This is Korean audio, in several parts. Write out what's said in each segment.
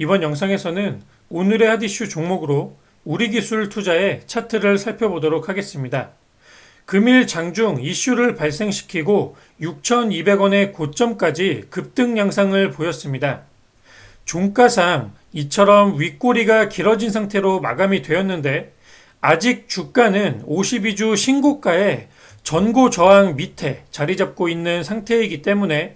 이번 영상에서는 오늘의 핫 이슈 종목으로 우리기술 투자의 차트를 살펴보도록 하겠습니다. 금일 장중 이슈를 발생시키고 6,200원의 고점까지 급등 양상을 보였습니다. 종가상 이처럼 윗꼬리가 길어진 상태로 마감이 되었는데 아직 주가는 52주 신고가의 전고 저항 밑에 자리 잡고 있는 상태이기 때문에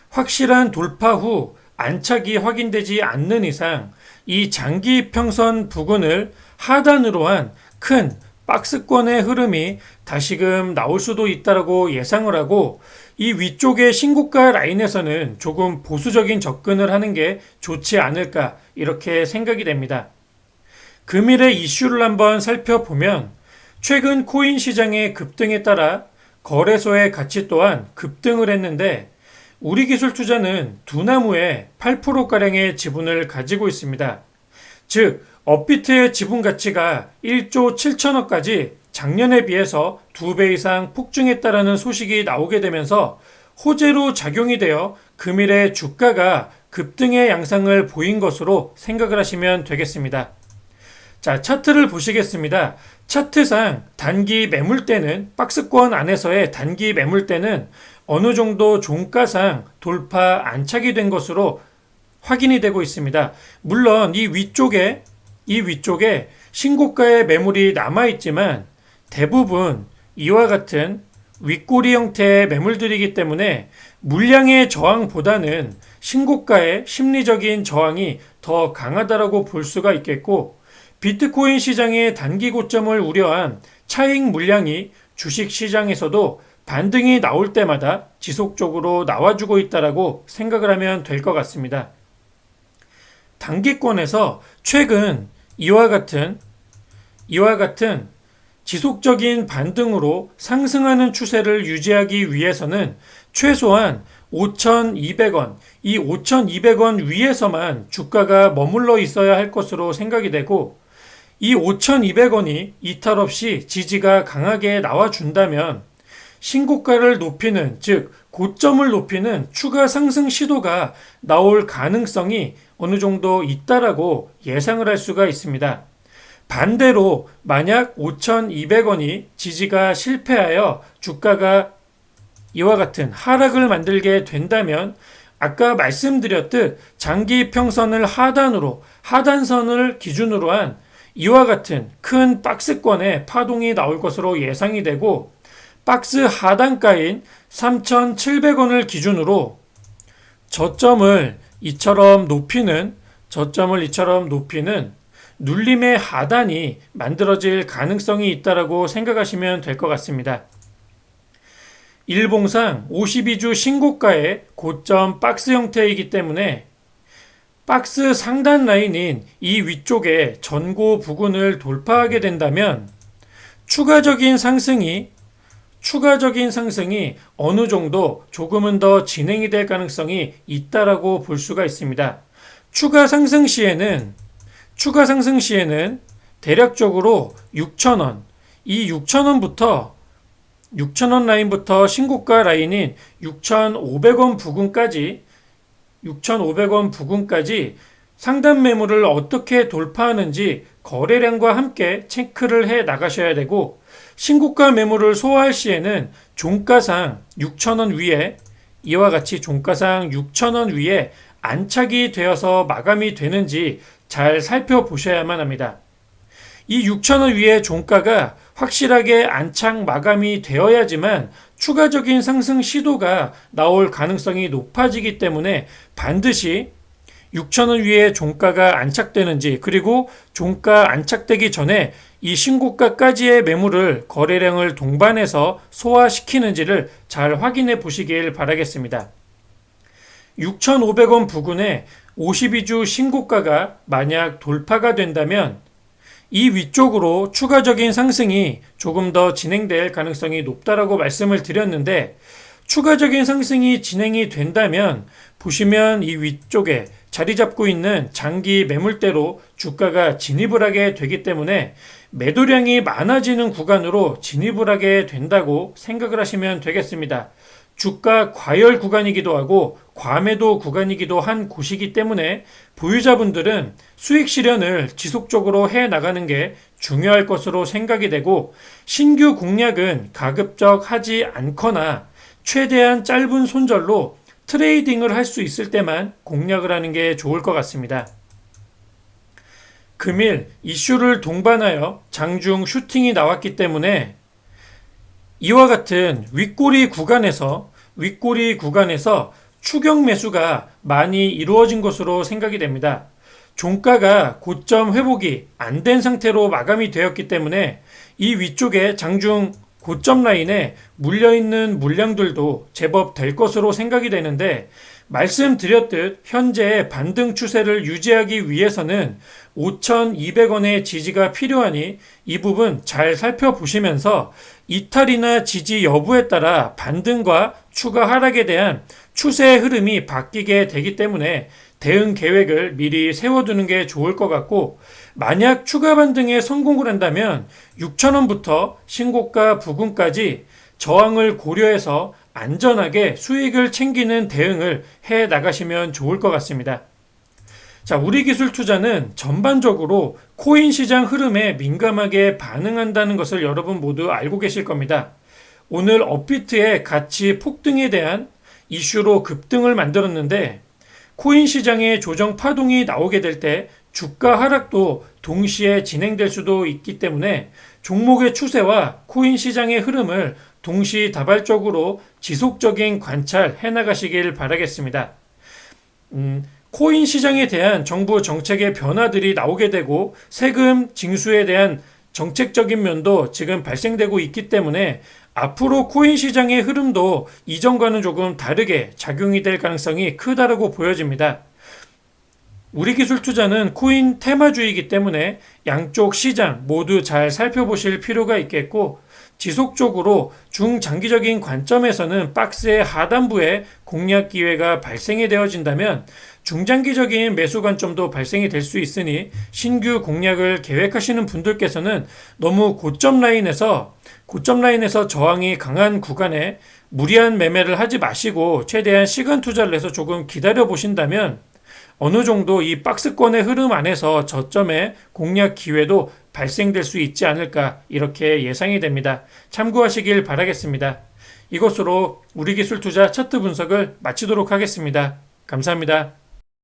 확실한 돌파 후 안착이 확인되지 않는 이상 이 장기 평선 부근을 하단으로 한 큰 박스권의 흐름이 다시금 나올 수도 있다고 예상을 하고 이 위쪽의 신고가 라인에서는 조금 보수적인 접근을 하는 게 좋지 않을까 이렇게 생각이 됩니다. 금일의 이슈를 한번 살펴보면 최근 코인 시장의 급등에 따라 거래소의 가치 또한 급등을 했는데 우리기술투자는 두나무에 8%가량의 지분을 가지고 있습니다. 즉 업비트의 지분 가치가 1조 7천억까지 작년에 비해서 2배 이상 폭증했다라는 소식이 나오게 되면서 호재로 작용이 되어 금일의 주가가 급등의 양상을 보인 것으로 생각을 하시면 되겠습니다. 자, 차트를 보시겠습니다. 차트상 단기 매물대는 박스권 안에서의 단기 매물대는 어느 정도 종가상 돌파 안착이 된 것으로 확인이 되고 있습니다. 물론 이 위쪽에 신고가의 매물이 남아있지만 대부분 이와 같은 윗꼬리 형태의 매물들이기 때문에 물량의 저항보다는 신고가의 심리적인 저항이 더 강하다라고 볼 수가 있겠고 비트코인 시장의 단기 고점을 우려한 차익 물량이 주식 시장에서도 반등이 나올 때마다 지속적으로 나와주고 있다라고 생각을 하면 될 것 같습니다. 단기권에서 최근 이와 같은 지속적인 반등으로 상승하는 추세를 유지하기 위해서는 최소한 5,200원, 이 5,200원 위에서만 주가가 머물러 있어야 할 것으로 생각이 되고 이 5,200원이 이탈 없이 지지가 강하게 나와준다면 신고가를 높이는, 즉 고점을 높이는 추가 상승 시도가 나올 가능성이 어느 정도 있다라고 예상을 할 수가 있습니다. 반대로 만약 5,200원이 지지가 실패하여 주가가 이와 같은 하락을 만들게 된다면 아까 말씀드렸듯 장기 평선을 하단선을 기준으로 한 이와 같은 큰 박스권의 파동이 나올 것으로 예상이 되고 박스 하단가인 3,700원을 기준으로 저점을 이처럼 높이는 눌림의 하단이 만들어질 가능성이 있다고 생각하시면 될 것 같습니다. 일봉상 52주 신고가의 고점 박스 형태이기 때문에 박스 상단 라인인 이 위쪽에 전고 부근을 돌파하게 된다면 추가적인 상승이 어느 정도 조금은 더 진행이 될 가능성이 있다라고 볼 수가 있습니다. 추가 상승 시에는 대략적으로 6,000원, 이 6,000원 라인부터 신고가 라인인 6,500원 부근까지 상단 매물을 어떻게 돌파하는지 거래량과 함께 체크를 해 나가셔야 되고 신고가 매물을 소화할 시에는 종가상 6,000원 위에 이와 같이 종가상 6,000원 위에 안착이 되어서 마감이 되는지 잘 살펴보셔야만 합니다. 이 6,000원 위에 종가가 확실하게 안착 마감이 되어야지만 추가적인 상승 시도가 나올 가능성이 높아지기 때문에 반드시 6,000원 위에 종가가 안착되는지 그리고 종가 안착되기 전에 이 신고가까지의 매물을 거래량을 동반해서 소화시키는지를 잘 확인해 보시길 바라겠습니다. 6,500원 부근에 52주 신고가가 만약 돌파가 된다면 이 위쪽으로 추가적인 상승이 조금 더 진행될 가능성이 높다라고 말씀을 드렸는데 추가적인 상승이 진행이 된다면 보시면 이 위쪽에 자리 잡고 있는 장기 매물대로 주가가 진입을 하게 되기 때문에 매도량이 많아지는 구간으로 진입을 하게 된다고 생각을 하시면 되겠습니다. 주가 과열 구간이기도 하고 과매도 구간이기도 한 곳이기 때문에 보유자분들은 수익 실현을 지속적으로 해 나가는 게 중요할 것으로 생각이 되고, 신규 공략은 가급적 하지 않거나 최대한 짧은 손절로 트레이딩을 할 수 있을 때만 공략을 하는 게 좋을 것 같습니다. 금일 이슈를 동반하여 장중 슈팅이 나왔기 때문에 이와 같은 윗꼬리 구간에서 추격 매수가 많이 이루어진 것으로 생각이 됩니다. 종가가 고점 회복이 안 된 상태로 마감이 되었기 때문에 이 위쪽에 장중 고점 라인에 물려있는 물량들도 제법 될 것으로 생각이 되는데, 말씀드렸듯 현재 반등 추세를 유지하기 위해서는 5,200원의 지지가 필요하니 이 부분 잘 살펴보시면서 이탈이나 지지 여부에 따라 반등과 추가 하락에 대한 추세의 흐름이 바뀌게 되기 때문에 대응 계획을 미리 세워두는 게 좋을 것 같고, 만약 추가 반등에 성공을 한다면 6,000원부터 신고가 부근까지 저항을 고려해서 안전하게 수익을 챙기는 대응을 해 나가시면 좋을 것 같습니다. 자, 우리 기술 투자는 전반적으로 코인 시장 흐름에 민감하게 반응한다는 것을 여러분 모두 알고 계실 겁니다. 오늘 업비트의 가치 폭등에 대한 이슈로 급등을 만들었는데, 코인 시장의 조정 파동이 나오게 될 때 주가 하락도 동시에 진행될 수도 있기 때문에 종목의 추세와 코인 시장의 흐름을 동시다발적으로 지속적인 관찰해 나가시길 바라겠습니다. 코인 시장에 대한 정부 정책의 변화들이 나오게 되고 세금 징수에 대한 정책적인 면도 지금 발생되고 있기 때문에 앞으로 코인 시장의 흐름도 이전과는 조금 다르게 작용이 될 가능성이 크다라고 보여집니다. 우리 기술 투자는 코인 테마주의이기 때문에 양쪽 시장 모두 잘 살펴보실 필요가 있겠고, 지속적으로 중장기적인 관점에서는 박스의 하단부에 공략 기회가 발생이 되어진다면 중장기적인 매수 관점도 발생이 될 수 있으니, 신규 공략을 계획하시는 분들께서는 너무 고점 라인에서 저항이 강한 구간에 무리한 매매를 하지 마시고 최대한 시간 투자를 해서 조금 기다려 보신다면 어느 정도 이 박스권의 흐름 안에서 저점의 공략 기회도 발생될 수 있지 않을까, 이렇게 예상이 됩니다. 참고하시길 바라겠습니다. 이것으로 우리 기술 투자 차트 분석을 마치도록 하겠습니다. 감사합니다.